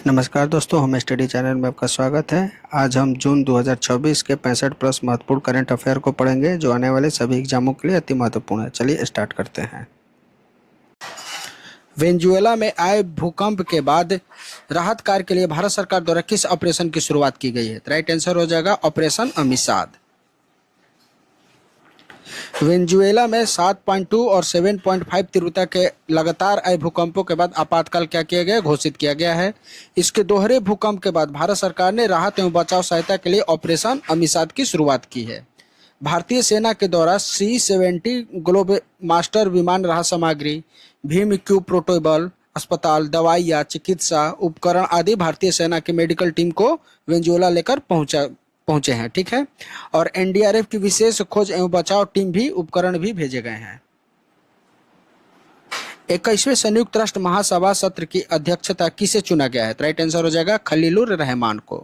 नमस्कार दोस्तों, हम स्टडी चैनल में आपका स्वागत है। आज हम जून 2024 के 65 प्लस महत्वपूर्ण करंट अफेयर को पढ़ेंगे जो आने वाले सभी एग्जामों के लिए अति महत्वपूर्ण है। चलिए स्टार्ट करते हैं। वेनेजुएला में आए भूकंप के बाद राहत कार्य के लिए भारत सरकार द्वारा किस ऑपरेशन की शुरुआत की गई है? तो राइट आंसर हो जाएगा ऑपरेशन अमिसाद। वेनेजुएला में 7.2 और 7.5 तीव्रता के लगातार आए भूकंपों के बाद आपातकाल क्या किया गया घोषित किया गया है। इसके दोहरे भूकंप के बाद भारत सरकार ने राहत एवं बचाव सहायता के लिए ऑपरेशन अमिसाद की शुरुआत की है। भारतीय सेना के द्वारा C-70 ग्लोब मास्टर विमान राहत सामग्री, भीम क्यू पोर्टेबल अस्पताल, दवाइयाँ, चिकित्सा उपकरण आदि भारतीय सेना की मेडिकल टीम को वेनेजुएला लेकर पहुंचे हैं। ठीक है, और एनडीआरएफ की विशेष खोज एवं बचाव टीम भी उपकरण भी भेजे गए हैं। 21वें संयुक्त राष्ट्र महासभा सत्र की अध्यक्षता किसे चुना गया है? राइट आंसर हो जाएगा खलीलुर रहमान को।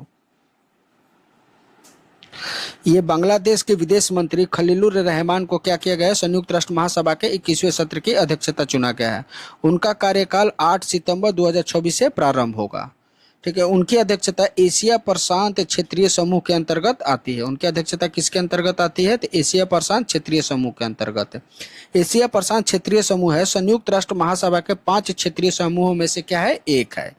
ये बांग्लादेश के विदेश मंत्री खलीलुर रहमान को क्या किया गया है? संयुक्त राष्ट्र महासभा के 21वें सत्र की अध्यक्षता चुना गया है। उनका कार्यकाल 8 सितंबर 2024 से प्रारंभ होगा। ठीक है, उनकी अध्यक्षता एशिया प्रशांत क्षेत्रीय समूह के अंतर्गत आती है। उनकी अध्यक्षता किसके अंतर्गत आती है? तो एशिया प्रशांत क्षेत्रीय समूह के अंतर्गत। एशिया प्रशांत क्षेत्रीय समूह है संयुक्त राष्ट्र महासभा के 5 क्षेत्रीय समूहों में से क्या है? एक है।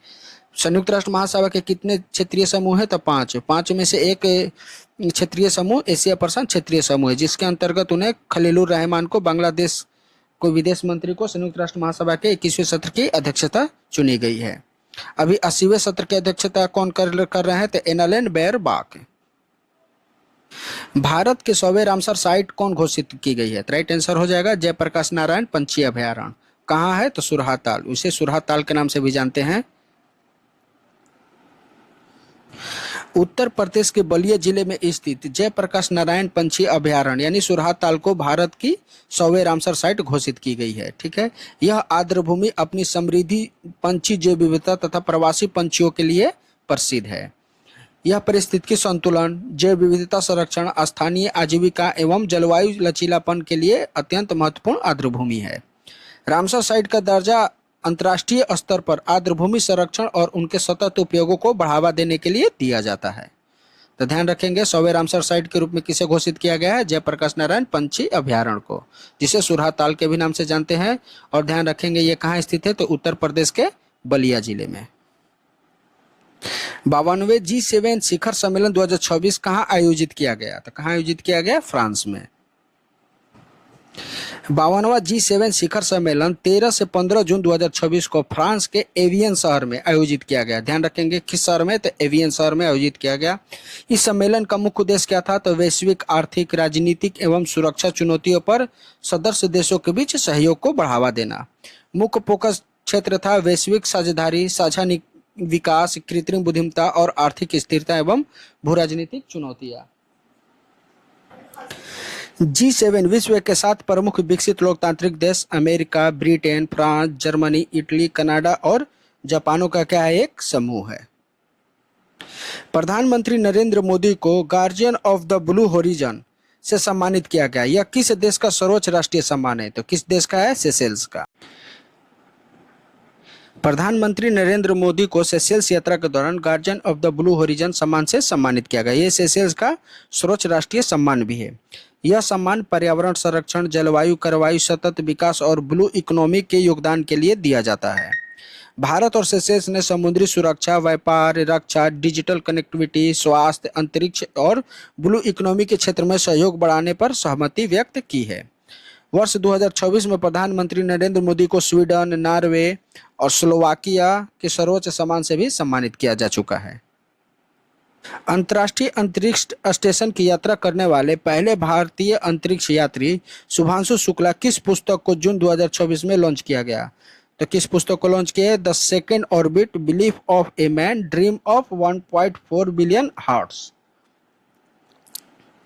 संयुक्त राष्ट्र महासभा के कितने क्षेत्रीय समूह है? तो 5 में से एक क्षेत्रीय समूह एशिया प्रशांत क्षेत्रीय समूह है, जिसके अंतर्गत उन्हें खलीलुर रहमान को, बांग्लादेश को विदेश मंत्री को संयुक्त राष्ट्र महासभा के 21वें सत्र की अध्यक्षता चुनी गई है। अभी 80वें सत्र की अध्यक्षता कौन कर रहे हैं? तो एनालेन बेयरबाक। भारत के 100वें रामसर साइट कौन घोषित की गई है? राइट आंसर हो जाएगा जयप्रकाश नारायण पंछी अभयारण्य। कहाँ है? तो सुरहाताल, उसे सुरहाताल के नाम से भी जानते हैं। उत्तर प्रदेश के बलिया जिले में स्थित जयप्रकाश नारायण पंछी अभयारण्य यानी सुरहाताल को भारत की 100वें रामसर साइट घोषित की गई है। ठीक है, यह आर्द्रभूमि अपनी समृद्धि पंछी जैव विविधता तथा प्रवासी पंछियों के लिए प्रसिद्ध है। यह पारिस्थितिकी संतुलन, जैव विविधता संरक्षण, स्थानीय आजीविका एवं जलवायु लचीलापन के लिए अत्यंत महत्वपूर्ण आर्द्रभूमि है। रामसर साइट का दर्जा अंतर्राष्ट्रीय स्तर पर आर्द्रभूमि संरक्षण और उनके सतत उपयोगों को बढ़ावा देने के लिए दिया जाता है। तो ध्यान रखेंगे 100वें रामसर साइट के रूप में किसे घोषित किया गया है? जयप्रकाश नारायण पंछी अभयारण्य को, जिसे सुरहाताल के भी नाम से जानते हैं। और ध्यान रखेंगे ये कहाँ स्थित है? तो उत्तर प्रदेश के बलिया जिले में। 52वें G7 शिखर सम्मेलन 2024 कहाँ आयोजित किया गया? तो कहाँ आयोजित किया गया? फ्रांस में। 52वां G7 शिखर सम्मेलन 13 से 15 जून 2026 को फ्रांस के एवियन शहर में आयोजित किया गया। ध्यान रखेंगे किस शहर में? तो एवियन शहर में आयोजित किया गया। इस सम्मेलन का मुख्य उद्देश्य क्या था? तो वैश्विक आर्थिक, राजनीतिक एवं सुरक्षा चुनौतियों पर सदस्य देशों के बीच सहयोग को बढ़ावा देना। मुख्य फोकस क्षेत्र था वैश्विक साझेदारी, साझा विकास, कृत्रिम बुद्धिमत्ता और आर्थिक स्थिरता एवं भू राजनीतिक चुनौतियां। G7 विश्व के 7 प्रमुख विकसित लोकतांत्रिक देश America, Britain, France, Germany, Italy, Canada और जापानों का क्या है? एक समूह है। प्रधानमंत्री नरेंद्र मोदी को guardian of the blue horizon से सम्मानित किया गया। यह किस देश का सर्वोच्च राष्ट्रीय सम्मान है? तो किस देश का है? सेशेल्स का। प्रधानमंत्री नरेंद्र मोदी को सेशेल्स यात्रा के दौरान guardian of the blue horizon सम्मान से सम्मानित किया गया। ये सेशेल्स का सर्वोच्च राष्ट्रीय सम्मान भी है। यह सम्मान पर्यावरण संरक्षण, जलवायु कार्रवाई, सतत विकास और ब्लू इकोनॉमी के योगदान के लिए दिया जाता है। भारत और सेशेल्स ने समुद्री सुरक्षा, व्यापार, रक्षा, डिजिटल कनेक्टिविटी, स्वास्थ्य, अंतरिक्ष और ब्लू इकोनॉमी के क्षेत्र में सहयोग बढ़ाने पर सहमति व्यक्त की है। वर्ष 2024 में प्रधानमंत्री नरेंद्र मोदी को स्वीडन, नॉर्वे और स्लोवाकिया के सर्वोच्च सम्मान से भी सम्मानित किया जा चुका है। अंतर्राष्ट्रीय अंतरिक्ष स्टेशन की यात्रा करने वाले पहले भारतीय अंतरिक्ष यात्री शुभांशु शुक्ला किस पुस्तक को जून 2024 में लॉन्च किया गया? तो किस पुस्तक को लॉन्च किया है? The second orbit, belief of a man, dream of 1.4 billion hearts.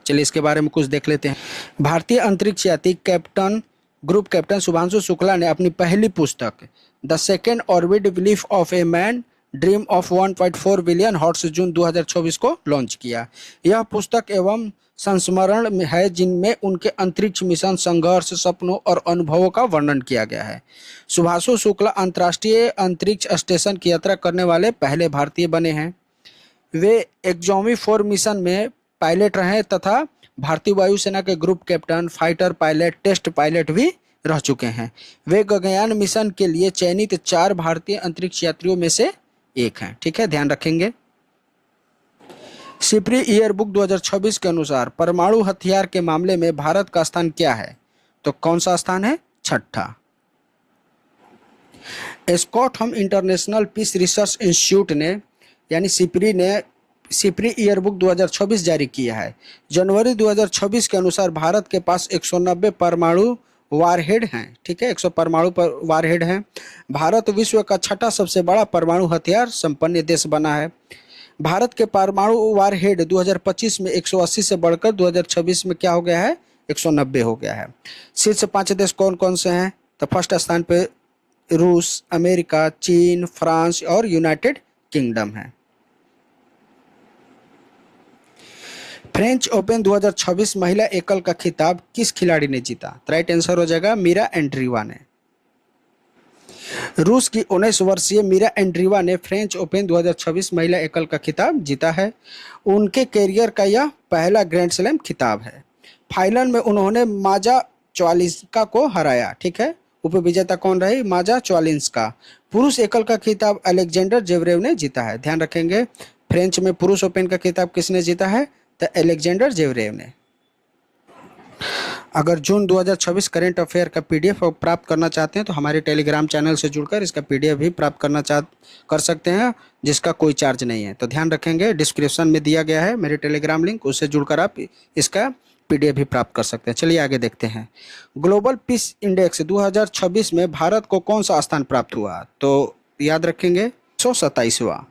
चलिए इसके बारे में कुछ देख लेते हैं। भारतीय अंतरिक्ष यात्री ग्रुप कैप्टन शुभांशु शुक्ला ने अपनी पहली पुस्तक the second orbit, belief of a man, dream of 1.4 billion hearts जून 2024 को लॉन्च किया। यह पुस्तक एवं संस्मरण में है जिनमें उनके अंतरिक्ष मिशन, संघर्ष, सपनों और अनुभवों का वर्णन किया गया है। सुभाषु शुक्ला अंतर्राष्ट्रीय अंतरिक्ष स्टेशन की यात्रा करने वाले पहले भारतीय बने हैं। वे एक्सॉमी 4 मिशन में पायलट रहे तथा भारतीय वायुसेना के group captain, fighter pilot, test pilot भी रह चुके हैं। वे गगनयान मिशन के लिए चयनित 4 भारतीय अंतरिक्ष यात्रियों में से एक हैं। ठीक है, ध्यान रखेंगे। सिपरी ईयर बुक 2026 के अनुसार परमाणु हथियार के मामले में भारत का स्थान क्या है? तो कौन सा स्थान है? 6ठा। Stockholm international peace research institute ने यानी सिपरी ने सिपरी ईयर बुक 2026 जारी किया है। जनवरी 2026 के अनुसार भारत के पास 190 परमाणु वारहेड हैं। ठीक है, 100 परमाणु पर वारहेड हैं। भारत विश्व का 6ठा सबसे बड़ा परमाणु हथियार संपन्न देश बना है। भारत के परमाणु वारहेड 2025 में 180 से बढ़कर 2026 में क्या हो गया है? 190 हो गया है। शीर्ष 5 देश कौन कौन से हैं? तो फर्स्ट स्थान पे रूस, अमेरिका, चीन, फ्रांस और यूनाइटेड किंगडम है। फ्रेंच ओपन 2026 महिला एकल का खिताब किस खिलाड़ी ने जीता? राइट आंसर हो जाएगा मीरा एंड्रीवा ने। रूस की 19 वर्षीय मीरा एंड्रीवा ने फ्रेंच ओपन 2026 महिला एकल का खिताब जीता है। उनके कैरियर का यह पहला ग्रैंड स्लैम खिताब है। फाइनल में उन्होंने माजा च्वालिंस्का को हराया। ठीक है, उपविजेता कौन रही? माजा च्वालिंस्का। पुरुष एकल का खिताब अलेक्जेंडर जेवरेव ने जीता है। ध्यान रखेंगे, फ्रेंच में पुरुष ओपन का खिताब किसने जीता है? तो अलेक्जेंडर जेवरेव ने। अगर जून 2026 करेंट अफेयर का पीडीएफ प्राप्त करना चाहते हैं तो हमारे टेलीग्राम चैनल से जुड़कर इसका पीडीएफ भी प्राप्त कर सकते हैं, जिसका कोई चार्ज नहीं है। तो ध्यान रखेंगे, डिस्क्रिप्शन में दिया गया है मेरे टेलीग्राम लिंक, उससे जुड़कर आप इसका पीडीएफ भी प्राप्त कर सकते हैं। चलिए आगे देखते हैं। ग्लोबल पीस इंडेक्स 2026 में भारत को कौन सा स्थान प्राप्त हुआ? तो याद रखेंगे 127वां।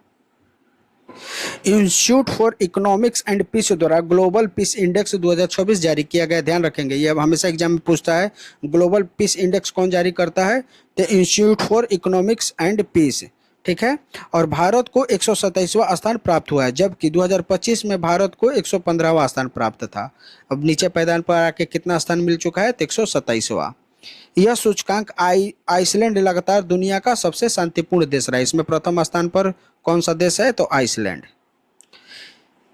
Institute for economics and peace द्वारा ग्लोबल पीस इंडेक्स 2026 जारी किया गया। ध्यान रखेंगे, ये अब हमेशा एग्जाम में पूछता है, ग्लोबल पीस इंडेक्स कौन जारी करता है? तो institute for economics and peace. ठीक है, और भारत को 127वां स्थान प्राप्त हुआ है, जबकि 2025 में भारत को 115वां स्थान प्राप्त था। अब नीचे पायदान पर आके कितना स्थान मिल चुका है? तो 127वां। यह सूचकांक आइसलैंड लगातार दुनिया का सबसे शांतिपूर्ण देश रहा। इसमें प्रथम स्थान पर कौन सा देश है? तो आइसलैंड।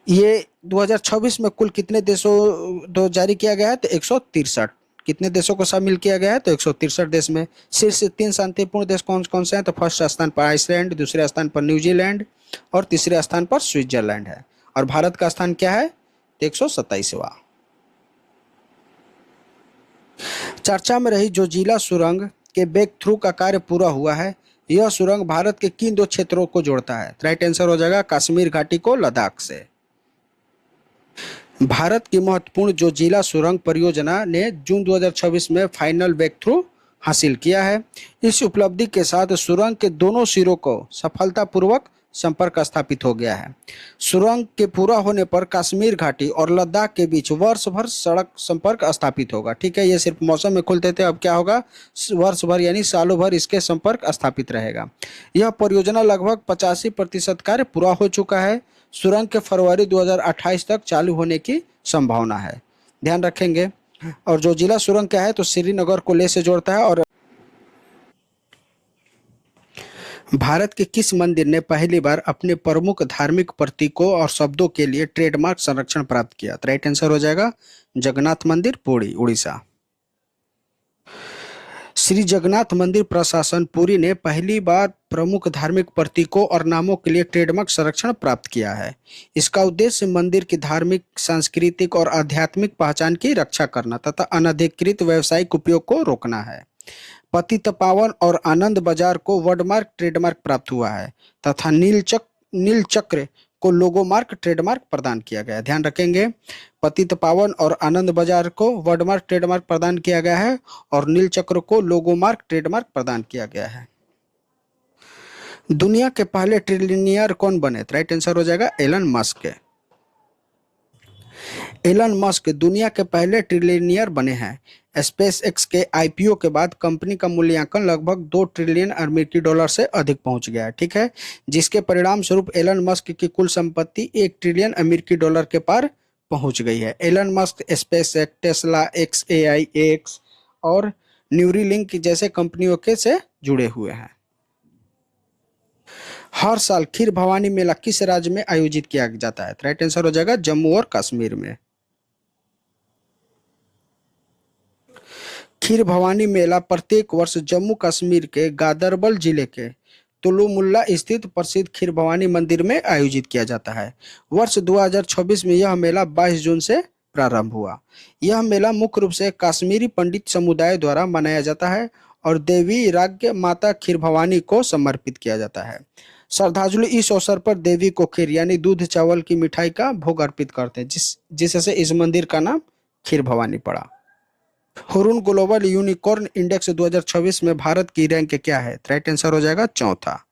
ये 2026 में कुल कितने देशों दो जारी किया गया है? तो 163। कितने देशों को शामिल किया गया है? तो 163 देश में। शीर्ष 3 शांतिपूर्ण देश कौन कौन से हैं? तो फर्स्ट स्थान पर आइसलैंड, दूसरे स्थान पर न्यूजीलैंड और तीसरे स्थान पर स्विट्जरलैंड है। और भारत का स्थान क्या है? 127वां। चर्चा में रही जोजिला सुरंग के ब्रेक थ्रू का कार्य पूरा हुआ है। यह सुरंग भारत के किन 2 क्षेत्रों को जोड़ता है? राइट आंसर हो जाएगा कश्मीर घाटी को लद्दाख से। भारत की महत्वपूर्ण जोजिला सुरंग परियोजना ने जून 2026 में फाइनल ब्रेक थ्रू हासिल किया है। इस उपलब्धि के साथ सुरंग के दोनों सिरों को सफलतापूर्वक संपर्क स्थापित हो गया है। सुरंग के पूरा होने पर कश्मीर घाटी और लद्दाख के बीच वर्ष भर सड़क संपर्क स्थापित होगा। ठीक है, ये सिर्फ मौसम में खुलते थे, अब क्या होगा? वर्ष भर यानी सालों भर इसके संपर्क स्थापित रहेगा। यह परियोजना लगभग 85% कार्य पूरा हो चुका है। सुरंग के फरवरी 2028 तक चालू होने की संभावना है। ध्यान रखेंगे। और जो जिला सुरंग क्या है? तो श्रीनगर को लेह से जोड़ता है। और भारत के किस मंदिर ने पहली बार अपने प्रमुख धार्मिक प्रतीकों और शब्दों के लिए ट्रेडमार्क संरक्षण प्राप्त किया? तो राइट आंसर हो जाएगा जगन्नाथ मंदिर, पुरी, उड़ीसा। श्री जगन्नाथ मंदिर प्रशासन पुरी ने पहली बार प्रमुख धार्मिक प्रतीकों और नामों के लिए ट्रेडमार्क संरक्षण प्राप्त किया है। इसका उद्देश्य मंदिर की धार्मिक, सांस्कृतिक और आध्यात्मिक पहचान की रक्षा करना तथा अनधिकृत व्यावसायिक उपयोग को रोकना है। पतित पावन और आनंद बाजार को वर्डमार्क ट्रेडमार्क प्राप्त हुआ है तथा नीलचक्र को लोगोमार्क ट्रेडमार्क प्रदान किया गया है। ध्यान रखेंगे, पतित पावन और आनंद बाजार को वर्डमार्क ट्रेडमार्क प्रदान किया गया है और नीलचक्र को लोगोमार्क ट्रेडमार्क प्रदान किया गया है। दुनिया के पहले ट्रिलियनियर कौन बने? राइट आंसर हो जाएगा एलन मस्क। एलन मस्क दुनिया के पहले ट्रिलियनियर बने हैं। स्पेस एक्स के आईपीओ के बाद कंपनी का मूल्यांकन लगभग 2 ट्रिलियन अमेरिकी डॉलर से अधिक पहुंच गया है। ठीक है, जिसके परिणाम स्वरूप एलन मस्क की कुल संपत्ति 1 ट्रिलियन अमेरिकी डॉलर के पार पहुंच गई है। Elon Musk SpaceX, Tesla, xAI X और न्यूरीलिंक जैसे कंपनियों के से जुड़े हुए हैं। हर साल खीर भवानी मेला किस राज्य में आयोजित किया जाता है? राइट आंसर हो जाएगा जम्मू और कश्मीर में। खीर भवानी मेला प्रत्येक वर्ष जम्मू कश्मीर के गादरबल जिले के तुलुमुल्ला स्थित प्रसिद्ध खीर भवानी मंदिर में आयोजित किया जाता है। वर्ष 2026 में यह मेला 22 जून से प्रारंभ हुआ। यह मेला मुख्य रूप से कश्मीरी पंडित समुदाय द्वारा मनाया जाता है और देवी राज्ञ माता खीर भवानी को समर्पित किया जाता है। श्रद्धालु इस अवसर पर देवी को खीर यानी दूध चावल की मिठाई का भोग अर्पित करते हैं, जिससे इस मंदिर का नाम खीर भवानी पड़ा। हुरून ग्लोबल यूनिकॉर्न इंडेक्स 2026 में भारत की रैंक क्या है? राइट आंसर हो जाएगा चौथा।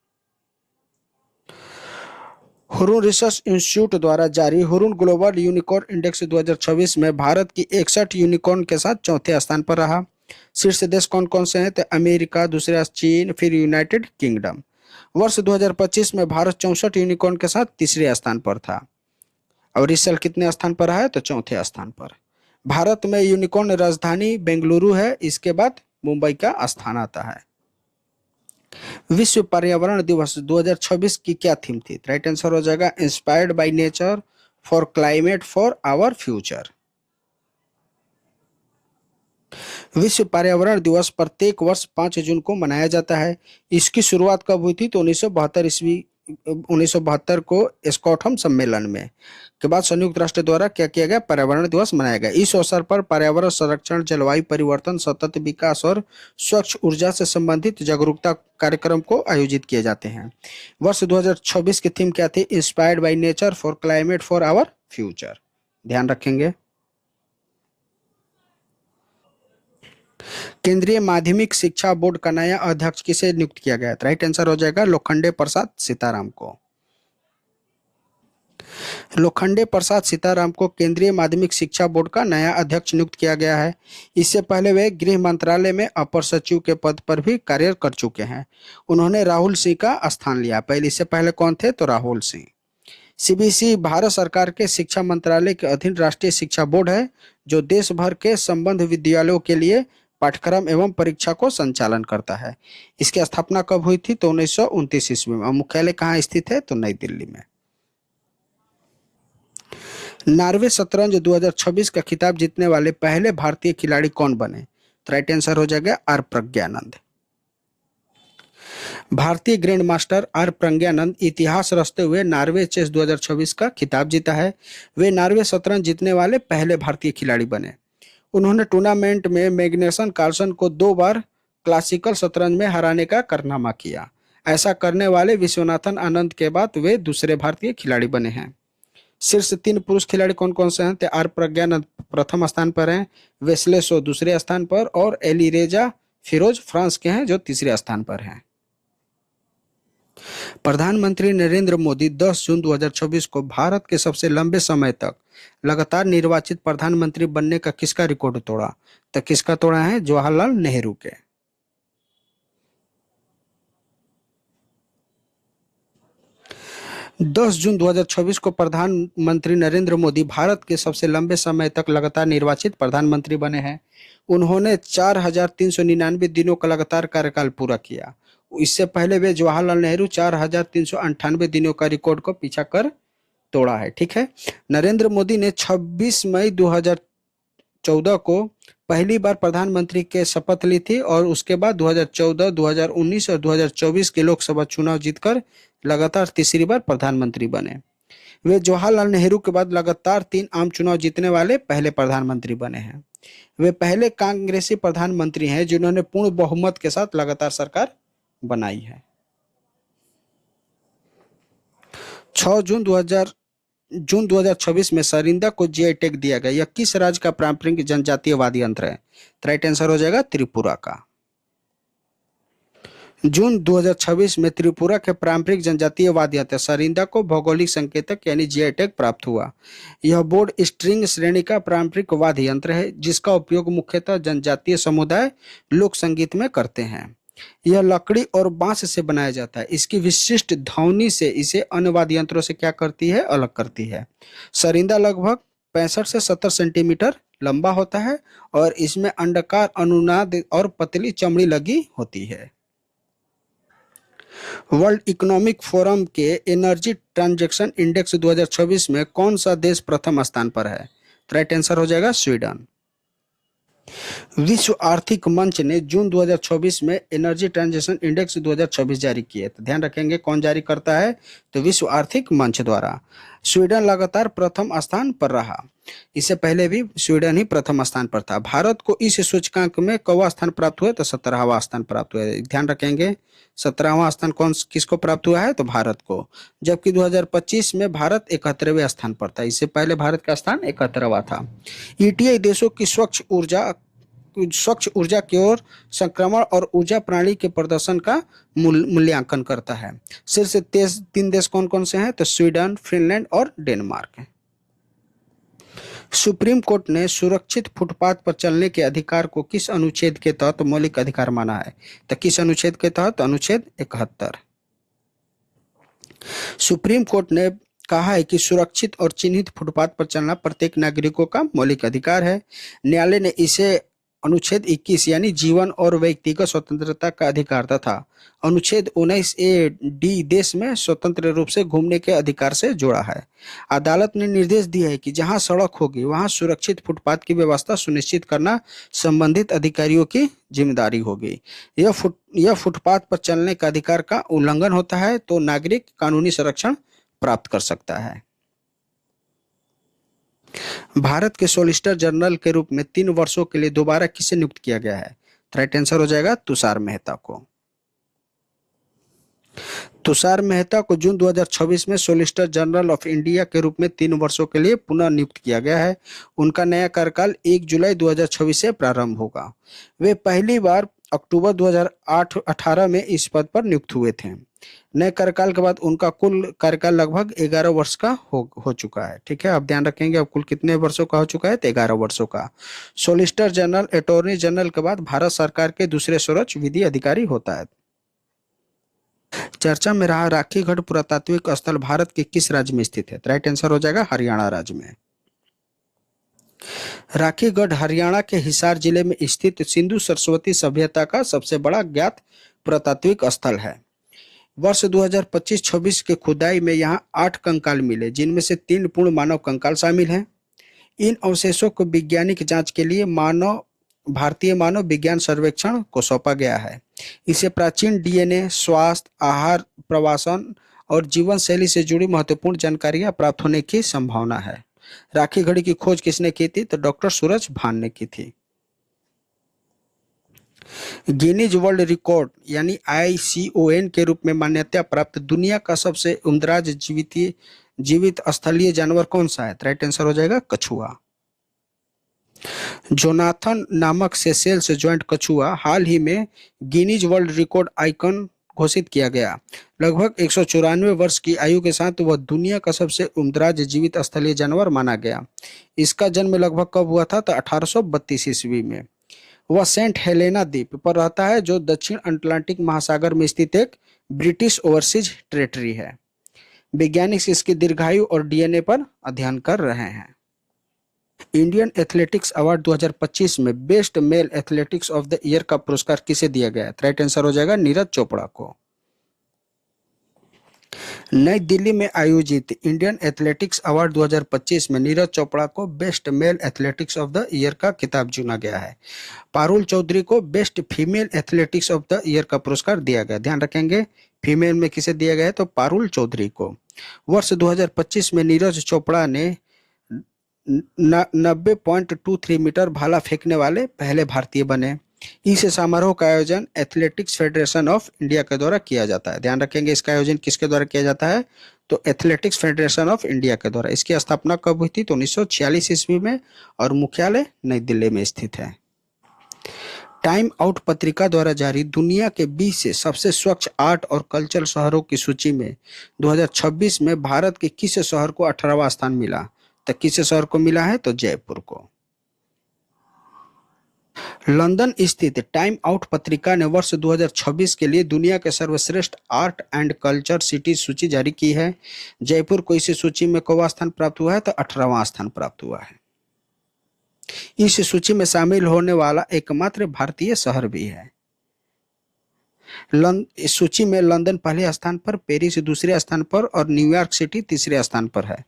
हुरून रिसर्च इंस्टीट्यूट द्वारा जारी हुरून ग्लोबल यूनिकॉर्न इंडेक्स 2026 में भारत की 61 यूनिकॉर्न के साथ चौथे स्थान पर रहा। शीर्ष देश कौन कौन से हैं? तो अमेरिका, दूसरा चीन, फिर यूनाइटेड किंगडम। वर्ष 2025 में भारत 64 यूनिकॉर्न के साथ तीसरे स्थान पर था और इस साल कितने स्थान पर रहा है? तो चौथे स्थान पर। भारत में यूनिकॉर्न राजधानी बेंगलुरु है, इसके बाद मुंबई का स्थान आता है। विश्व पर्यावरण दिवस 2026 की क्या थीम थी? राइट आंसर हो जाएगा inspired by nature for climate for our future. विश्व पर्यावरण दिवस प्रत्येक वर्ष 5 जून को मनाया जाता है। इसकी शुरुआत कब हुई थी? तो 1972 को स्टॉकहोम सम्मेलन में के बाद संयुक्त राष्ट्र द्वारा क्या किया गया? पर्यावरण दिवस मनाया गया। इस अवसर पर पर्यावरण संरक्षण, जलवायु परिवर्तन, सतत विकास और स्वच्छ ऊर्जा से संबंधित जागरूकता कार्यक्रम को आयोजित किए जाते हैं। वर्ष 2026 की थीम क्या थी? Inspired by nature for climate for our future. ध्यान रखेंगे। केंद्रीय माध्यमिक शिक्षा बोर्ड का नया अध्यक्ष किसे नियुक्त किया गया? राइट आंसर हो जाएगा लोखंडे प्रसाद सीताराम को। लोखंडे प्रसाद सीताराम को केंद्रीय माध्यमिक शिक्षा बोर्ड का नया अध्यक्ष नियुक्त किया गया है। इससे पहले वे गृह मंत्रालय में अपर सचिव के पद पर भी कार्य कर चुके हैं। उन्होंने राहुल सिंह का स्थान लिया। इससे पहले कौन थे? तो राहुल सिंह। सीबीएसई भारत सरकार के शिक्षा मंत्रालय के अधीन राष्ट्रीय शिक्षा बोर्ड है, जो देश भर के संबद्ध विद्यालयों के लिए पाठ्यक्रम एवं परीक्षा को संचालन करता है। इसकी स्थापना कब हुई थी? तो 1929 ईस्वी में। मुख्यालय कहाँ स्थित है? तो नई दिल्ली में। नॉर्वे शतरंज 2026 का खिताब जीतने वाले पहले भारतीय खिलाड़ी कौन बने? तो राइट आंसर हो जाएगा आर प्रज्ञानंद। भारतीय ग्रैंड मास्टर आर प्रज्ञानंद इतिहास रचते हुए नॉर्वे चेस 2026 का खिताब जीता है। वे नॉर्वे शतरंज जीतने वाले पहले भारतीय खिलाड़ी बने। उन्होंने टूर्नामेंट में मैग्नेसन कार्लसन को 2 बार क्लासिकल शतरंज में हराने का कारनामा किया। ऐसा करने वाले विश्वनाथन आनंद के बाद वे दूसरे भारतीय खिलाड़ी बने हैं। शीर्ष 3 पुरुष खिलाड़ी कौन कौन से हैं? तो आर प्रज्ञानंद प्रथम स्थान पर हैं, वेस्ले सो दूसरे स्थान पर और एलीरेजा फिरोज फ्रांस के हैं जो तीसरे स्थान पर हैं। प्रधानमंत्री नरेंद्र मोदी 10 जून 2026 को भारत के सबसे लंबे समय तक लगातार निर्वाचित प्रधानमंत्री बनने का किसका रिकॉर्ड तोड़ा? तो किसका तोड़ा है? जवाहरलाल नेहरू के। दस जून 2026 को प्रधानमंत्री नरेंद्र मोदी भारत के सबसे लंबे समय तक लगातार निर्वाचित प्रधानमंत्री बने हैं। उन्होंने 4399 दिनों का लगातार कार्यकाल पूरा किया। इससे पहले वे जवाहरलाल नेहरू 4398 दिनों का रिकॉर्ड को पीछा कर तोड़ा है। ठीक है। नरेंद्र मोदी ने 26 मई 2014 को पहली बार प्रधानमंत्री के शपथ ली थी और उसके बाद 2014, 2019 और 2024 के लोकसभा चुनाव जीतकर लगातार तीसरी बार प्रधानमंत्री बने। वे जवाहरलाल नेहरू के बाद लगातार 3 आम चुनाव जीतने वाले पहले प्रधानमंत्री बने हैं। वे पहले कांग्रेसी प्रधानमंत्री हैं जिन्होंने पूर्ण बहुमत के साथ लगातार सरकार बनाई है। 6 जून 2026 में सरिंदा को जीआई टैग दिया गया। यह किस राज्य का पारंपरिक जनजातीय वाद्य यंत्र है? राइट आंसर हो जाएगा त्रिपुरा का। जून 2026 में त्रिपुरा के पारंपरिक जनजातीय वाद्य यंत्र सरिंदा को भौगोलिक संकेतक यानी जीआई टैग प्राप्त हुआ। यह बोर्ड स्ट्रिंग श्रेणी का पारंपरिक वाद्य यंत्र है जिसका उपयोग मुख्यतः जनजातीय समुदाय लोक संगीत में करते हैं। यह लकड़ी और बांस से बनाया जाता है। इसकी विशिष्ट ध्वनि से इसे अन्य वाद्य यंत्रों से क्या करती है? अलग करती है। सरिंदा लगभग 65 से 70 सेंटीमीटर लंबा होता है और इसमें अंडाकार अनुनाद और पतली चमड़ी लगी होती है। वर्ल्ड इकोनॉमिक फोरम के एनर्जी ट्रांजैक्शन इंडेक्स 2024 में कौन सा देश प्रथम स्थान पर है? तो राइट आंसर हो जाएगा स्वीडन। विश्व आर्थिक मंच ने जून 2024 में एनर्जी ट्रांजैक्शन इंडेक्स 2024 जारी किए। तो ध्यान रखेंगे कौन जारी करता है, तो विश्व आर्थिक मंच द्वारा। स्वीडन लगातार प्रथम स्थान पर रहा। इससे पहले भी स्वीडन ही प्रथम स्थान पर था। भारत को इस सूचकांक में कौवा स्थान प्राप्त हुआ? तो 17वां स्थान प्राप्त हुआ। ध्यान रखेंगे 17वां स्थान किसको प्राप्त हुआ है? तो भारत को। जबकि 2025 में भारत 71वें स्थान पर था। इससे पहले भारत का स्थान 71वां था। ईटीआई देशों की स्वच्छ ऊर्जा की ओर संक्रमण और ऊर्जा प्रणाली के प्रदर्शन का मूल्यांकन करता है। शीर्ष 3 देश कौन कौन से हैं? तो स्वीडन, फिनलैंड और डेनमार्क। सुप्रीम कोर्ट ने सुरक्षित फुटपाथ पर चलने के अधिकार को किस अनुच्छेद के तहत मौलिक अधिकार माना है? तो किस अनुच्छेद के तहत? अनुच्छेद 71। सुप्रीम कोर्ट ने कहा है कि सुरक्षित और चिन्हित फुटपाथ पर चलना प्रत्येक नागरिकों का मौलिक अधिकार है। न्यायालय ने इसे अनुच्छेद 21 यानी जीवन और व्यक्तिगत स्वतंत्रता का अधिकार तथा अनुच्छेद 19A(D) देश में स्वतंत्र रूप से घूमने के अधिकार से जोड़ा है। अदालत ने निर्देश दिया है कि जहां सड़क होगी वहां सुरक्षित फुटपाथ की व्यवस्था सुनिश्चित करना संबंधित अधिकारियों की जिम्मेदारी होगी। यह फुटपाथ पर चलने का अधिकार का उल्लंघन होता है तो नागरिक कानूनी संरक्षण प्राप्त कर सकता है। भारत के सॉलिसिटर जनरल के रूप में 3 वर्षों के लिए दोबारा किसे नियुक्त किया गया है? राइट आंसर हो जाएगा तुषार मेहता को। तुषार मेहता को जून 2026 में सॉलिसिटर जनरल ऑफ इंडिया के रूप में 3 वर्षों के लिए पुनः नियुक्त किया गया है। उनका नया कार्यकाल 1 जुलाई 2026 से प्रारंभ होगा। वे पहली बार अक्टूबर 2018 में इस पद पर नियुक्त हुए थे। नए कार्यकाल के बाद उनका कुल कार्यकाल लगभग 11 वर्ष का हो चुका है। ठीक है, आप ध्यान रखेंगे अब कुल कितने वर्षों का हो चुका है? तो 11 वर्षों का। सॉलिसिटर जनरल अटॉर्नी जनरल के बाद भारत सरकार के दूसरे सर्वोच्च विधि अधिकारी होता है। चर्चा में रहा राखीगढ़ पुरातात्विक स्थल भारत के किस राज्य में स्थित है? राइट आंसर हो जाएगा हरियाणा राज्य में। राखीगढ़ हरियाणा के हिसार जिले में स्थित सिंधु सरस्वती सभ्यता का सबसे बड़ा ज्ञात पुरातात्विक स्थल है। वर्ष 2025-26 के खुदाई में यहाँ 8 कंकाल मिले, जिनमें से 3 पूर्ण मानव कंकाल शामिल हैं। इन अवशेषों को वैज्ञानिक जांच के लिए भारतीय मानव विज्ञान सर्वेक्षण को सौंपा गया है। इसे प्राचीन डीएनए, स्वास्थ्य, आहार, प्रवासन और जीवन शैली से जुड़ी महत्वपूर्ण जानकारियां प्राप्त होने की संभावना है। राखीगढ़ की खोज किसने की थी? तो डॉक्टर सूरज भान ने की थी। गिनीज वर्ल्ड रिकॉर्ड यानी ICON के रूप में मान्यता प्राप्त दुनिया का सबसे उम्रदराज जीवित स्थलीय जानवर कौन सा है? राइट आंसर हो जाएगा कछुआ। जोनाथन नामक सेशेल्स ज्वाइंट कछुआ हाल ही में गिनीज वर्ल्ड रिकॉर्ड आइकन घोषित किया गया। लगभग 194 वर्ष की आयु के साथ वह दुनिया का सबसे उम्रदराज जीवित स्थलीय जानवर माना गया। इसका जन्म लगभग कब हुआ था? तो 1832 ईस्वी में। वह सेंट हेलेना द्वीप पर रहता है जो दक्षिण अटलांटिक महासागर में स्थित एक ब्रिटिश ओवरसीज टेरिटरी है। वैज्ञानिक इसकी दीर्घायु और डीएनए पर अध्ययन कर रहे हैं। इंडियन एथलेटिक्स अवार्ड 2025 में best male athletics of the year का पुरस्कार किसे दिया गया? राइट आंसर हो जाएगा नीरज चोपड़ा को। नई दिल्ली में आयोजित इंडियन एथलेटिक्स अवार्ड 2025 में नीरज चोपड़ा को best male athletics of the year का खिताब चुना गया है। पारुल चौधरी को best female athletics of the year का पुरस्कार दिया गया। ध्यान रखेंगे फीमेल में किसे दिया गया है? तो पारुल चौधरी को। वर्ष 2025 में नीरज चोपड़ा ने 90.23 मीटर भाला फेंकने वाले पहले भारतीय बने। इस समारोह का आयोजन एथलेटिक्स फेडरेशन ऑफ इंडिया के द्वारा किया जाता है। ध्यान रखेंगे इसका आयोजन किसके द्वारा किया जाता है? तो एथलेटिक्स फेडरेशन ऑफ इंडिया के द्वारा। इसकी स्थापना कब हुई थी? तो 1946 ईस्वी में और मुख्यालय नई दिल्ली में स्थित है। टाइम आउट पत्रिका द्वारा जारी दुनिया के 20 से सबसे स्वच्छ आर्ट और कल्चरल शहरों की सूची में 2026 में भारत के किस शहर को 18वां स्थान मिला? तो किस शहर को मिला है? तो जयपुर को। लंदन स्थित टाइम आउट पत्रिका ने वर्ष 2026 के लिए दुनिया के सर्वश्रेष्ठ आर्ट एंड कल्चर सिटी सूची जारी की है। जयपुर को इस सूची में कौवा स्थान प्राप्त हुआ है? तो 18वां स्थान प्राप्त हुआ है। इस सूची में शामिल होने वाला एकमात्र भारतीय शहर भी है। इस सूची में लंदन पहले स्थान पर, पेरिस दूसरे स्थान पर और न्यूयॉर्क सिटी तीसरे स्थान पर है।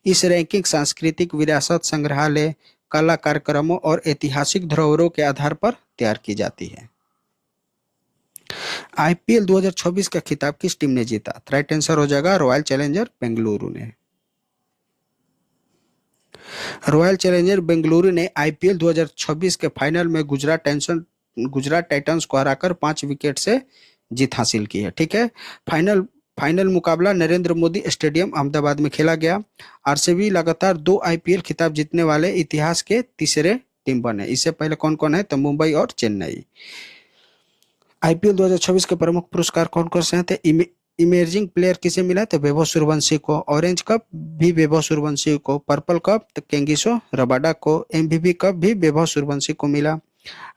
इस रैंकिंग सांस्कृतिक विरासत, संग्रहालय, कला कार्यक्रमों और ऐतिहासिक धरोहरों के आधार पर तैयार की जाती है। आईपीएल 2024 का खिताब किस टीम ने जीता? राइट आंसर हो जाएगा रॉयल चैलेंजर बेंगलुरु ने। रॉयल चैलेंजर बेंगलुरु ने आईपीएल 2026 के फाइनल में गुजरात टाइटंस को हराकर 5 विकेट से जीत हासिल की है। ठीक है, फाइनल मुकाबला नरेंद्र मोदी स्टेडियम अहमदाबाद में खेला गया। आरसीबी लगातार 2 आईपीएल खिताब जीतने वाले इतिहास के तीसरे टीम बने। इससे पहले कौन कौन है? तो मुंबई और चेन्नई। आईपीएल 2026 के प्रमुख पुरस्कार कौन कौन से हैं? तो इमर्जिंग प्लेयर किसे मिला? तो वैभव सूर्यवंशी को। ऑरेंज कप भी वैभव सूर्यवंशी को। पर्पल कप तो केंगिसो रबाडा को। एमवीपी कप भी वैभव सूर्यवंशी को मिला।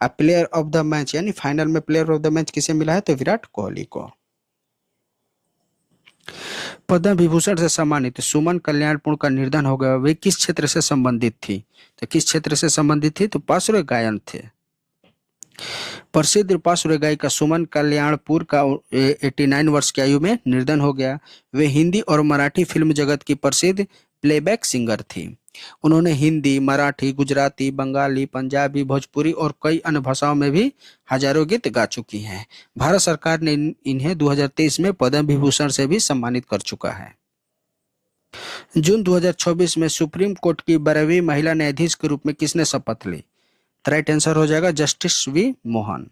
अब प्लेयर ऑफ द मैच यानी फाइनल में प्लेयर ऑफ द मैच किसे मिला है? तो विराट कोहली को। पद्म विभूषण से सम्मानित सुमन कल्याणपुर का निधन हो गया। वे किस क्षेत्र से संबंधित थी? तो किस क्षेत्र से संबंधित थी? तो पार्श्व गायन थे। प्रसिद्ध पार्श्व गायिका सुमन कल्याणपुर का 89 वर्ष की आयु में निधन हो गया। वे हिंदी और मराठी फिल्म जगत की प्रसिद्ध प्लेबैक सिंगर थी। उन्होंने हिंदी, मराठी, गुजराती, बंगाली, पंजाबी, भोजपुरी और कई अन्य भाषाओं में भी हजारों गीत गा चुकी हैं। भारत सरकार ने इन्हें 2023 में पद्म विभूषण से भी सम्मानित कर चुका है। जून 2024 में सुप्रीम कोर्ट की 12वीं महिला न्यायाधीश के रूप में किसने शपथ ली? राइट आंसर हो जाएगा justice V Mohan.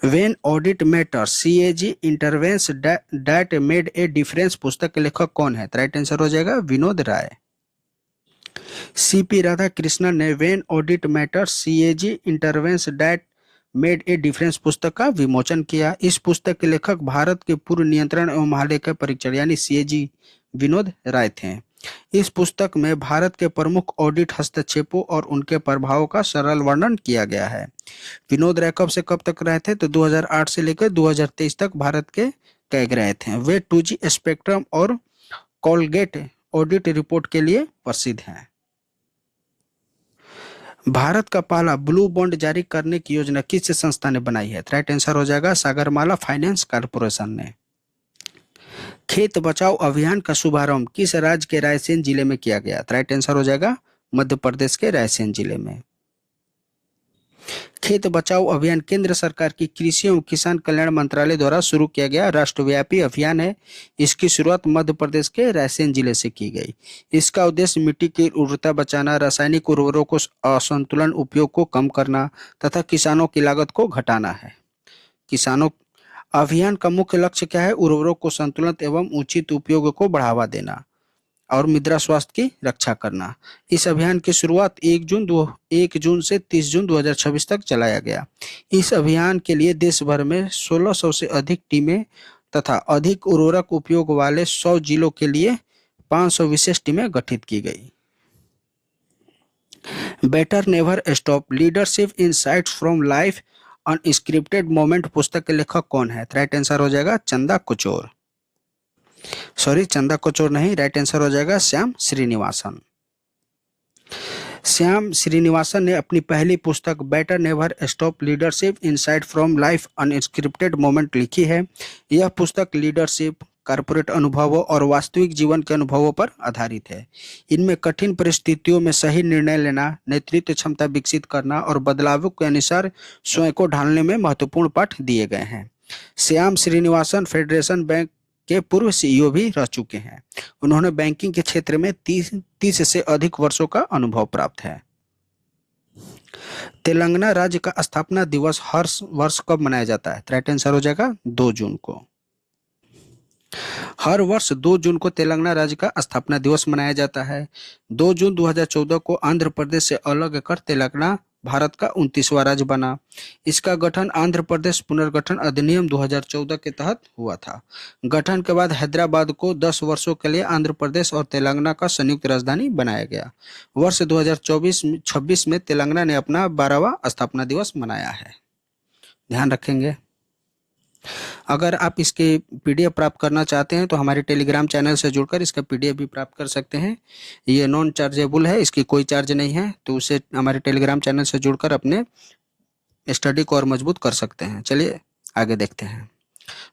When Audit Matters, CAG Intervenes That Made a Difference पुस्तक के लेखक कौन है? राइट आंसर हो जाएगा विनोद राय। सीपी राधाकृष्णन ने When Audit Matters, CAG Intervenes That Made a Difference पुस्तक का विमोचन किया। इस पुस्तक के लेखक भारत के पूर्व नियंत्रण एवं महालेखा परीक्षक यानी सीएजी विनोद राय थे। इस पुस्तक में भारत के प्रमुख ऑडिट हस्तक्षेपों और उनके प्रभावों का सरल वर्णन किया गया है। विनोद राय कब से कब तक रहे थे? तो 2008 से लेकर 2023 तक भारत के कैग रहे थे। वे 2G स्पेक्ट्रम और कोलगेट ऑडिट रिपोर्ट के लिए प्रसिद्ध हैं। भारत का पहला ब्लू बॉन्ड जारी करने की योजना किस संस्था ने बनाई है? राइट आंसर हो जाएगा सागरमाला फाइनेंस कॉर्पोरेशन ने। खेत बचाओ अभियान का शुभारंभ किस राज्य के रायसेन जिले में किया गया? राइट आंसर हो जाएगा मध्य प्रदेश के रायसेन जिले में। खेत बचाओ अभियान केंद्र सरकार की कृषि एवं किसान कल्याण मंत्रालय द्वारा शुरू किया गया राष्ट्रव्यापी अभियान है। इसकी शुरुआत मध्य प्रदेश के रायसेन जिले से की गई। इसका उद्देश्य मिट्टी की उर्वरता बचाना, रासायनिक उर्वरकों को असंतुलन उपयोग को कम करना तथा किसानों की लागत को घटाना है। अभियान का मुख्य लक्ष्य क्या है? उर्वरक को संतुलित एवं उचित उपयोग को बढ़ावा देना और मृदा स्वास्थ्य की रक्षा करना। इस अभियान की शुरुआत 1 जून से 30 जून 2026 तक चलाया गया। इस अभियान के लिए देश भर में 1600 से अधिक टीमें तथा अधिक उर्वरक उपयोग वाले 100 जिलों के लिए 500 विशेष टीमें गठित की गई। Better never stop leadership insights from life unscripted moment पुस्तक के लेखक कौन है? राइट आंसर हो जाएगा चंदा कोचर नहीं, राइट आंसर हो जाएगा श्याम श्रीनिवासन। श्याम श्रीनिवासन ने अपनी पहली पुस्तक better never stop leadership insight from life unscripted moment लिखी है। यह पुस्तक लीडरशिप, कॉर्पोरेट अनुभवों और वास्तविक जीवन के अनुभवों पर आधारित है। इनमें कठिन परिस्थितियों में सही निर्णय लेना, नेतृत्व क्षमता विकसित करना और बदलावों के अनुसार स्वयं को ढालने में महत्वपूर्ण पाठ दिए गए हैं। श्याम श्रीनिवासन फेडरेशन बैंक के पूर्व सीईओ भी रह चुके हैं। उन्होंने बैंकिंग के क्षेत्र में 30 से अधिक वर्षों का अनुभव प्राप्त है। तेलंगाना राज्य का स्थापना दिवस हर वर्ष कब मनाया जाता है? राइट आंसर हो जाएगा 2 जून को। हर वर्ष 2 जून को तेलंगाना राज्य का स्थापना दिवस मनाया जाता है। 2 जून 2014 को आंध्र प्रदेश से अलग कर तेलंगाना भारत का 29वां राज्य बना। इसका गठन आंध्र प्रदेश पुनर्गठन अधिनियम 2014 के तहत हुआ था। गठन के बाद हैदराबाद को 10 वर्षों के लिए आंध्र प्रदेश और तेलंगाना का संयुक्त राजधानी बनाया गया। वर्ष 2024-26 में तेलंगाना ने अपना 12वां स्थापना दिवस मनाया है। ध्यान रखेंगे। अगर आप इसके पीडीएफ प्राप्त करना चाहते हैं तो हमारे टेलीग्राम चैनल से जुड़कर इसका पीडीएफ भी प्राप्त कर सकते हैं। ये नॉन चार्जेबल है, इसकी कोई चार्ज नहीं है, तो उसे हमारे टेलीग्राम चैनल से जुड़कर अपने स्टडी को और मजबूत कर सकते हैं। चलिए आगे देखते हैं।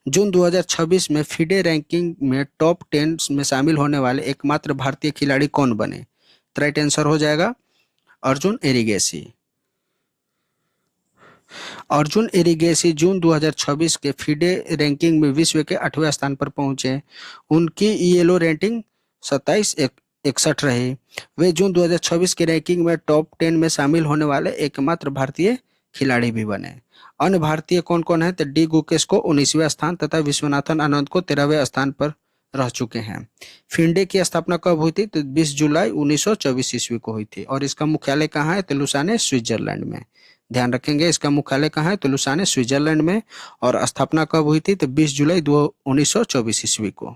जून 2026 में फीडे रैंकिंग में टॉप 10 में शामिल होने वाले एकमात्र भारतीय खिलाड़ी कौन बने? राइट आंसर हो जाएगा अर्जुन एरिगेसी। अर्जुन एरिगेसी जून 2026 के फीडे रैंकिंग में विश्व के 8वें स्थान पर पहुंचे। उनकी ईएलओ रेटिंग 2761 रही। वे जून 2026 की रैंकिंग में टॉप 10 में शामिल होने वाले एकमात्र भारतीय खिलाड़ी भी बने। अन्य भारतीय कौन कौन है? तो डी गुकेश को 19वें स्थान तथा विश्वनाथन आनंद को 13वें स्थान पर रह चुके हैं। फिंडे की स्थापना कब हुई थी? तो 20 जुलाई 1924 ईस्वी को हुई थी और इसका मुख्यालय कहाँ है? तो लुसाने स्विट्जरलैंड में। ध्यान रखेंगे, इसका मुख्यालय कहाँ है? तो लुसाने स्विट्जरलैंड में। और स्थापना कब हुई थी? तो 20 जुलाई 1924 ईस्वी को।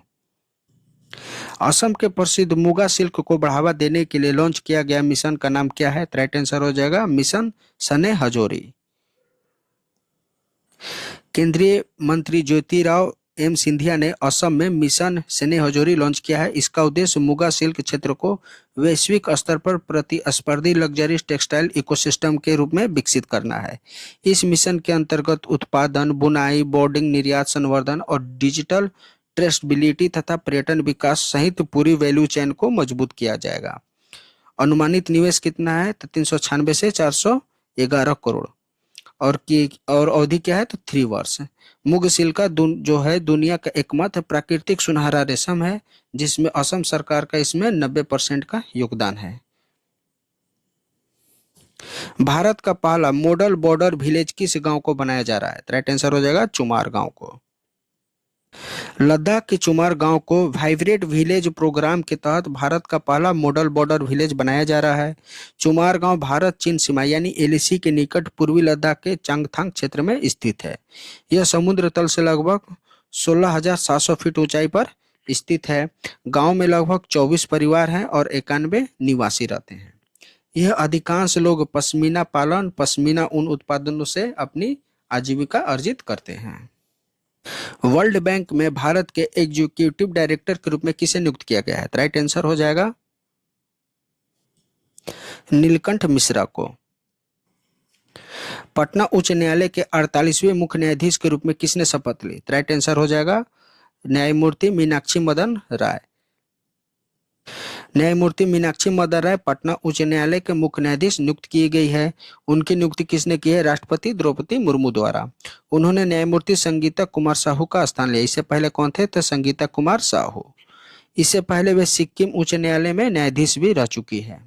असम के प्रसिद्ध मुगा सिल्क को बढ़ावा देने के लिए लॉन्च किया गया मिशन का नाम क्या है? राइट आंसर हो जाएगा मिशन सने हजोरी। केंद्रीय मंत्री ज्योतिराव एम सिंधिया ने असम में मिशन सने हजोरी लॉन्च किया है। इसका उद्देश्य मुगा सिल्क क्षेत्र को वैश्विक स्तर पर प्रतिस्पर्धी लग्जरी टेक्सटाइल इकोसिस्टम के रूप में विकसित करना है। इस मिशन के अंतर्गत उत्पादन, बुनाई, बोर्डिंग, निर्यात, संवर्धन और डिजिटल ट्रेसेबिलिटी तथा पर्यटन विकास सहित पूरी वैल्यू चेन को मजबूत किया जाएगा। अनुमानित निवेश कितना है? तो 396 से 411 करोड़ और अवधि क्या है? तो 3 वर्ष। मुग सिल्क का जो है दुनिया का एकमात्र प्राकृतिक सुनहरा रेशम है, जिसमें असम सरकार का इसमें 90% का योगदान है। भारत का पहला मॉडल बॉर्डर विलेज किस गांव को बनाया जा रहा है? राइट आंसर हो जाएगा चुमार गांव को। लद्दाख के चुमार गांव को वाइब्रेंट विलेज प्रोग्राम के तहत भारत का पहला मॉडल बॉर्डर विलेज बनाया जा रहा है। चुमार गांव भारत चीन सीमा यानी एलएसी के निकट पूर्वी लद्दाख के चांगथांग क्षेत्र में स्थित है। यह समुद्र तल से लगभग 16,700 फीट ऊंचाई पर स्थित है। गांव में लगभग 24 परिवार हैं और 91 निवासी रहते हैं। यह अधिकांश लोग पश्मीना पालन, पश्मीना ऊन उत्पादनों से अपनी आजीविका अर्जित करते हैं। वर्ल्ड बैंक में भारत के एग्जीक्यूटिव डायरेक्टर के रूप में किसे नियुक्त किया गया है? राइट आंसर हो जाएगा नीलकंठ मिश्रा को। पटना उच्च न्यायालय के 48वें मुख्य न्यायाधीश के रूप में किसने शपथ ली? राइट आंसर हो जाएगा न्यायमूर्ति मीनाक्षी मदन राय। न्यायमूर्ति मीनाक्षी मदन राय पटना उच्च न्यायालय के मुख्य न्यायाधीश नियुक्त की गई है। उनकी नियुक्ति किसने की है? राष्ट्रपति द्रौपदी मुर्मू द्वारा। उन्होंने न्यायमूर्ति संगीता कुमार साहू का स्थान लिया। इससे पहले कौन थे? तो संगीता कुमार साहू। इससे पहले वे सिक्किम उच्च न्यायालय में न्यायाधीश भी रह चुकी है।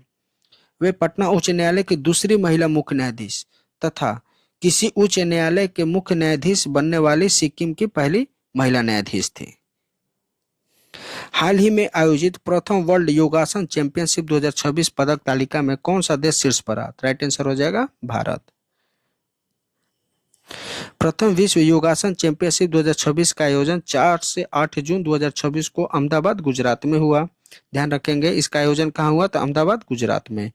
वे पटना उच्च न्यायालय की दूसरी महिला मुख्य न्यायाधीश तथा किसी उच्च न्यायालय के मुख्य न्यायाधीश बनने वाली सिक्किम की पहली महिला न्यायाधीश थी। हाल ही में आयोजित प्रथम वर्ल्ड योगासन चैंपियनशिप 2026 पदक तालिका में कौन सा देश शीर्ष पर रहा? राइट आंसर हो जाएगा भारत। प्रथम विश्व योगासन चैंपियनशिप 2026 का आयोजन 4 से 8 जून 2026 को अहमदाबाद गुजरात में हुआ। ध्यान रखेंगे, इसका आयोजन कहाँ हुआ? तो अहमदाबाद गुजरात में।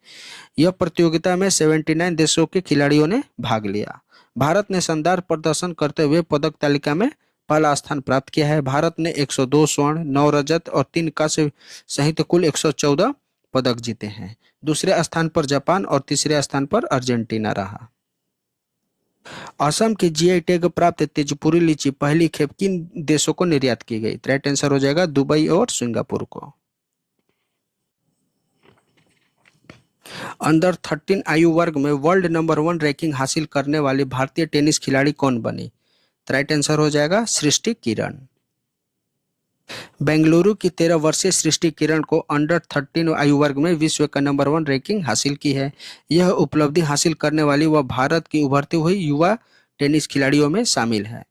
यह प्रतियोगिता में 79 देशों के खिलाड़ियों ने भाग लिया। भारत ने शानदार प्रदर्शन करते हुए पदक तालिका में पहला स्थान प्राप्त किया है। भारत ने 102 स्वर्ण, 9 रजत और 3 कांस्य सहित कुल 114 पदक जीते हैं। दूसरे स्थान पर जापान और तीसरे स्थान पर अर्जेंटीना रहा। असम की जीआई टैग प्राप्त तेजपुरी लीची पहली खेप किन देशों को निर्यात की गई? राइट आंसर हो जाएगा दुबई और सिंगापुर को। अंडर 13 आयु वर्ग में वर्ल्ड नंबर 1 रैंकिंग हासिल करने वाली भारतीय टेनिस खिलाड़ी कौन बनी? राइट आंसर हो जाएगा सृष्टि किरण। बेंगलुरु की 13 वर्षीय सृष्टि किरण को अंडर 13 आयु वर्ग में विश्व का नंबर 1 रैंकिंग हासिल की है। यह उपलब्धि हासिल करने वाली वह भारत की उभरती हुई युवा टेनिस खिलाड़ियों में शामिल है।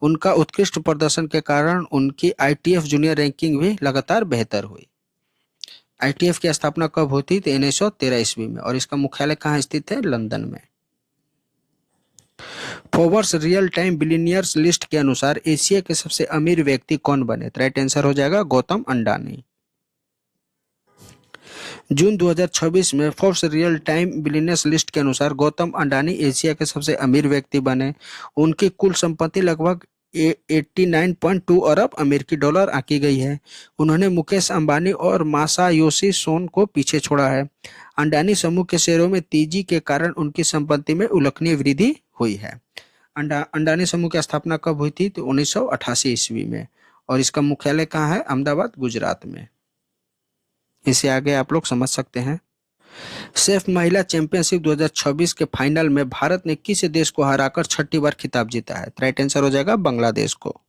उनका उत्कृष्ट प्रदर्शन के कारण उनकी आईटीएफ जूनियर रैंकिंग भी लगातार बेहतर हुई। आईटीएफ की स्थापना कब हुई थी? तो 1913 ईस्वी में और इसका मुख्यालय कहाँ स्थित है? लंदन में। Forbes real time billionaires list के अनुसार एशिया के सबसे अमीर व्यक्ति कौन बने? राइट आंसर हो जाएगा गौतम अंडानी। जून 2026 में Forbes real time billionaires list के अनुसार गौतम अंडानी एशिया के सबसे अमीर व्यक्ति बने। उनकी कुल संपत्ति लगभग 89.2 अरब अमेरिकी डॉलर आंकी गई है। उन्होंने मुकेश अंबानी और मासायोशी सोन को पीछे छोड़ा है। अंडानी समूह के शेयरों में तेजी के कारण उनकी संपत्ति में उल्लेखनीय वृद्धि हुई है। अंडानी समूह की स्थापना कब हुई थी? तो 1988 ईस्वी में। और इसका मुख्यालय कहाँ है? अहमदाबाद, गुजरात में। इसे आगे आप लोग समझ सकते हैं। सेफ महिला चैंपियनशिप 2026 के फाइनल में भारत ने किस देश को हराकर छठी बार खिताब जीता है? राइट आंसर हो जाएगा बांग्लादेश को।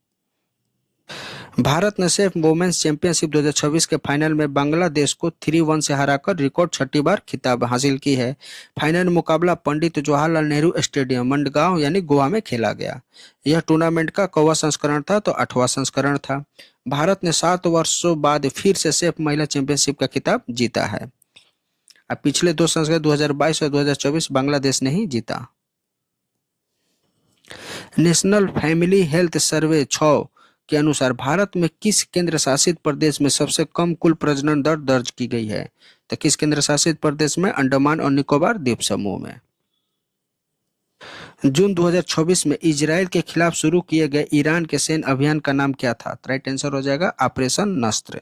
भारत ने सेफ वुमेन्स चैंपियनशिप 2026 के फाइनल में बांग्लादेश को 3-1 से हराकर रिकॉर्ड छठी बार खिताब हासिल की है। फाइनल मुकाबला पंडित जवाहरलाल नेहरू स्टेडियम मंडगांव यानी गोवा में खेला गया। यह टूर्नामेंट का कौवा संस्करण था तो 8वां संस्करण था। भारत ने 7 वर्षों बाद फिर से सेफ महिला चैंपियनशिप का खिताब जीता है। अब पिछले 2 संस्करण 2022 और 2024 बांग्लादेश ने ही जीता। नेशनल फैमिली हेल्थ सर्वे 6 के अनुसार भारत में किस केंद्र शासित प्रदेश में सबसे कम कुल प्रजनन दर दर्ज की गई है? तो किस केंद्र शासित प्रदेश में? अंडमान और निकोबार द्वीप समूह में। जून 2026 में इजराइल के खिलाफ शुरू किए गए ईरान के सैन्य अभियान का नाम क्या था? राइट आंसर हो जाएगा ऑपरेशन नस्र।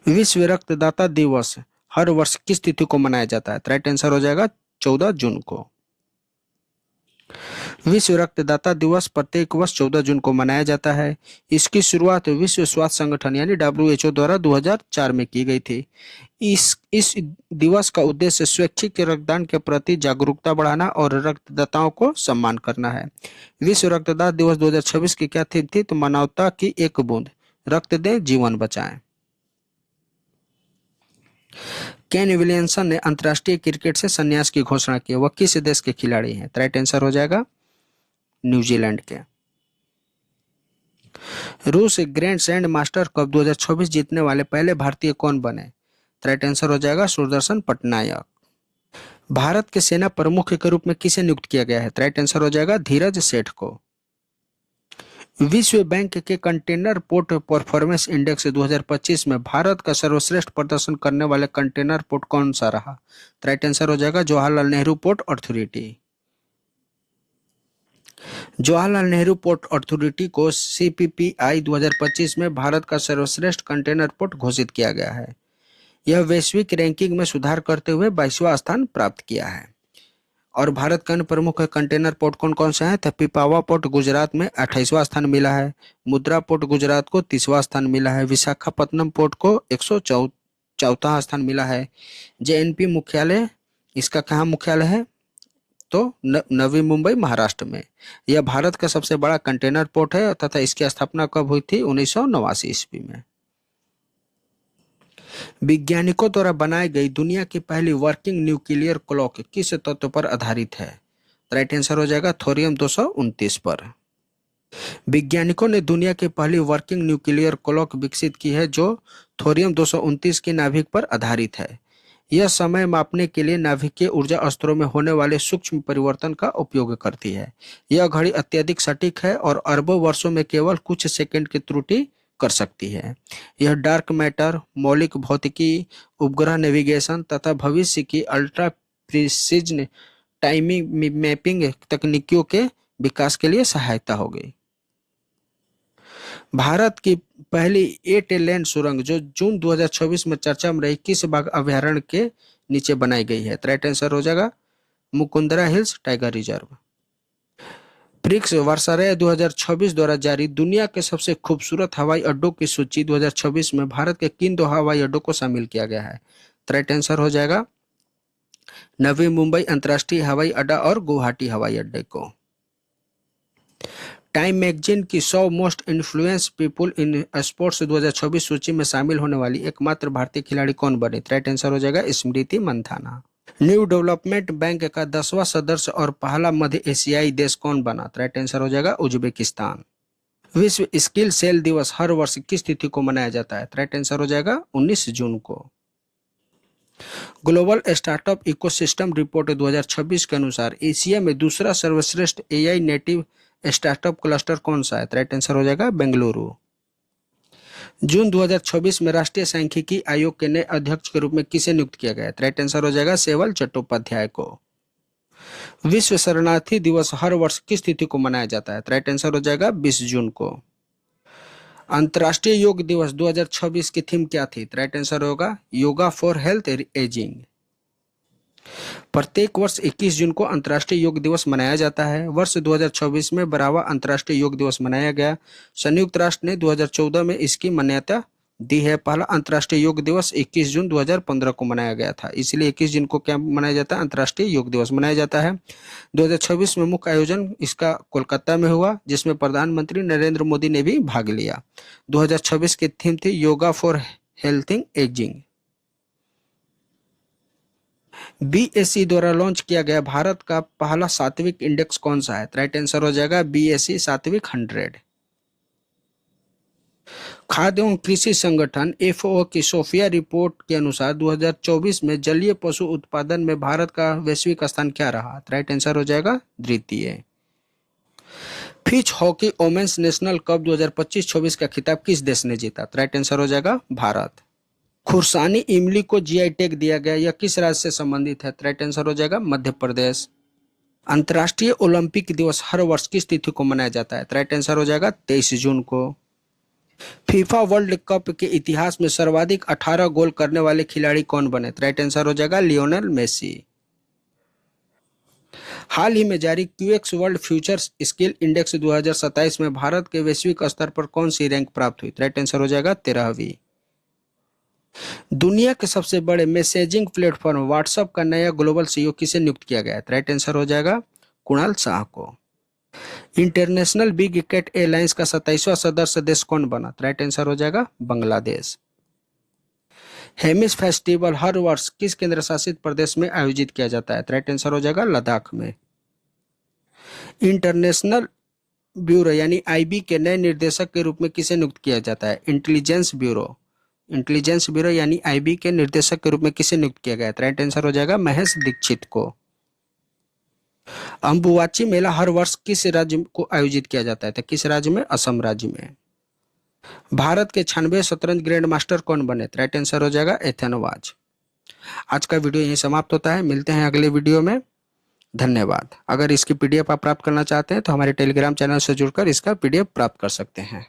विश्व रक्तदाता दिवस हर वर्ष किस तिथि को मनाया जाता है? राइट आंसर हो जाएगा 14 जून को। विश्व रक्तदाता दिवस प्रत्येक वर्ष 14 जून को मनाया जाता है। इसकी शुरुआत विश्व स्वास्थ्य संगठन यानी WHO द्वारा 2004 में की गई थी। इस दिवस का उद्देश्य स्वैच्छिक रक्तदान के प्रति जागरूकता बढ़ाना और रक्तदाताओं को सम्मान करना है। विश्व रक्तदाता दिवस 2026 की क्या थीम थी? तो मानवता की एक बूंद, रक्त दें जीवन बचाएं। केन विलियमसन ने अंतर्राष्ट्रीय क्रिकेट से संन्यास की घोषणा की। वह किस देश के खिलाड़ी हैं? राइट आंसर हो जाएगा न्यूजीलैंड के। रूस ग्रैंड सैंड मास्टर कप 2026 जीतने वाले पहले भारतीय कौन बने? राइट आंसर हो जाएगा सुदर्शन पटनायक। भारत के सेना प्रमुख के रूप में किसे नियुक्त किया गया है? राइट आंसर हो जाएगा धीरज सेठ को। विश्व बैंक के कंटेनर पोर्ट परफॉर्मेंस इंडेक्स 2025 में भारत का सर्वश्रेष्ठ प्रदर्शन करने वाले कंटेनर पोर्ट कौन सा रहा? राइट आंसर हो जाएगा Jawaharlal Nehru port authority. Jawaharlal Nehru port authority को CPPI 2025 में भारत का सर्वश्रेष्ठ कंटेनर पोर्ट घोषित किया गया है। यह वैश्विक रैंकिंग में सुधार करते हुए 22वां स्थान प्राप्त किया है। और भारत के अन्य प्रमुख कंटेनर पोर्ट कौन कौन से हैं? तो पिपावा पोर्ट गुजरात में 28वां स्थान मिला है। मुद्रा पोर्ट गुजरात को 30वां स्थान मिला है। विशाखापत्तनम पोर्ट को 104वां स्थान मिला है। JNP मुख्यालय, इसका कहाँ मुख्यालय है? तो नवी मुंबई, महाराष्ट्र में। यह भारत का सबसे बड़ा कंटेनर पोर्ट है तथा इसकी स्थापना कब हुई थी? 1989 ईस्वी में। वैज्ञानिकों द्वारा बनाई गई दुनिया की पहली वर्किंग न्यूक्लियर क्लॉक किस तत्व पर आधारित है? राइट आंसर हो जाएगा थोरियम 229 पर। वैज्ञानिकों ने दुनिया की पहली वर्किंग न्यूक्लियर क्लॉक विकसित की है जो थोरियम 229 के नाभिक पर आधारित है। यह समय मापने के लिए नाभिकीय ऊर्जा स्तरों में होने वाले सूक्ष्म परिवर्तन का उपयोग करती है। यह घड़ी अत्यधिक सटीक है और अरबों वर्षों में केवल कुछ सेकंड की त्रुटि कर सकती है। यह डार्क मैटर, मौलिक भौतिकी, उपग्रह नेविगेशन तथा भविष्य की अल्ट्रा प्रिसिजन टाइमिंग मैपिंग तकनीकों के विकास के लिए सहायता होगी। भारत की पहली 8 लेन सुरंग जो जून 2026 में चर्चा में रही किस बाघ अभयारण्य के नीचे बनाई गई है? राइट आंसर हो जाएगा Mukundra hills tiger reserve. BRICS वार्षारय 2026 द्वारा जारी दुनिया के सबसे खूबसूरत हवाई अड्डों की सूची 2026 में भारत के किन 2 हवाई अड्डों को शामिल किया गया है? राइट आंसर हो जाएगा नवी मुंबई अंतर्राष्ट्रीय हवाई अड्डा और गुवाहाटी हवाई अड्डे को। टाइम मैगजीन की 100 most influence people in sports 2026 सूची में शामिल होने वाली एकमात्र भारतीय खिलाड़ी कौन बने? राइट आंसर हो जाएगा Smriti Mandhana. New development bank का 10वां सदस्य और पहला मध्य एशियाई देश कौन बना? राइट आंसर हो जाएगा उज्बेकिस्तान। विश्व स्किल सेल दिवस हर वर्ष किस तिथि को मनाया जाता है? राइट आंसर हो जाएगा 19 जून को। ग्लोबल स्टार्टअप इकोसिस्टम रिपोर्ट 2026 के अनुसार एशिया में दूसरा सर्वश्रेष्ठ एआई नेटिव स्टार्टअप क्लस्टर कौन सा है? राइट आंसर हो जाएगा बेंगलुरु। जून 2024 में राष्ट्रीय सांख्यिकी आयोग के नए अध्यक्ष के रूप में किसे नियुक्त किया गया? राइट आंसर हो जाएगा सेवल चट्टोपाध्याय को। विश्व शरणार्थी दिवस हर वर्ष किस तिथि को मनाया जाता है? राइट आंसर हो जाएगा 20 जून को। अंतर्राष्ट्रीय योग दिवस 2026 की थीम क्या थी? राइट आंसर होगा योगा फॉर हेल्थ एजिंग। प्रत्येक वर्ष 21 जून को अंतर्राष्ट्रीय योग दिवस मनाया जाता है। वर्ष 2024 में 12वां अंतर्राष्ट्रीय योग दिवस मनाया गया। संयुक्त राष्ट्र ने 2014 में इसकी मान्यता दी है। पहला अंतर्राष्ट्रीय योग दिवस 21 जून 2015 को मनाया गया था, इसलिए 21 जून को क्या मनाया जाता है? अंतर्राष्ट्रीय योग दिवस मनाया जाता है। 2026 में मुख्य आयोजन इसका कोलकाता में हुआ, जिसमें प्रधानमंत्री नरेंद्र मोदी ने भी भाग लिया। 2026 की थीम थी योगा फॉर हेल्थिंग एजिंग। बीएसई द्वारा लॉन्च किया गया भारत का पहला सात्विक इंडेक्स कौन सा है? राइट आंसर हो जाएगा बीएसई सात्विक 100। खाद्य एवं कृषि संगठन एफओ की सोफिया रिपोर्ट के अनुसार 2024 में जलीय पशु उत्पादन में भारत का वैश्विक स्थान क्या रहा? राइट आंसर हो जाएगा द्वितीय। Fitch hockey women's national cup 2025-26 का खिताब किस देश ने जीता? राइट आंसर हो जाएगा भारत। खुरसानी इमली को जीआई टैग दिया गया, यह किस राज्य से संबंधित है? राइट आंसर हो जाएगा मध्य प्रदेश। अंतर्राष्ट्रीय ओलंपिक दिवस हर वर्ष किस तिथि को मनाया जाता है? राइट आंसर हो जाएगा 23 जून को। फीफा वर्ल्ड कप के इतिहास में सर्वाधिक 18 गोल करने वाले खिलाड़ी कौन बने? राइट आंसर हो जाएगा लियोनेल मेसी। हाल ही में जारी क्यूएक्स वर्ल्ड फ्यूचर स्किल इंडेक्स 2027 में भारत के वैश्विक स्तर पर कौन सी रैंक प्राप्त हुई? राइट आंसर हो जाएगा 13वीं। दुनिया के सबसे बड़े मैसेजिंग प्लेटफॉर्म व्हाट्सएप का नया ग्लोबल सीईओ किसे नियुक्त किया गया है? राइट आंसर हो जाएगा कुणाल शाह को। इंटरनेशनल बिग कैट एयरलाइंस का 27वां सदस्य देश कौन बना? राइट आंसर हो जाएगा बांग्लादेश। हेमिस फेस्टिवल हर वर्ष किस केंद्र शासित प्रदेश में आयोजित किया जाता है? राइट आंसर हो जाएगा लद्दाख में। इंटरनेशनल ब्यूरो यानी आईबी के नए निर्देशक के रूप में किसे नियुक्त किया जाता है? इंटेलिजेंस ब्यूरो यानी आईबी के निर्देशक के रूप में किसे नियुक्त किया गया? राइट आंसर हो जाएगा महेश दीक्षित को। अंबुबाची मेला हर वर्ष किस राज्य को आयोजित किया जाता है? तो किस राज्य में? असम राज्य में। भारत के 96 शतरंज ग्रैंड मास्टर कौन बने? राइट आंसर हो जाएगा एथन वाज। आज का वीडियो यहीं समाप्त होता है, मिलते हैं अगले वीडियो में। धन्यवाद। अगर इसकी पीडीएफ आप प्राप्त करना चाहते हैं तो हमारे टेलीग्राम चैनल से जुड़कर इसका पीडीएफ प्राप्त कर सकते हैं।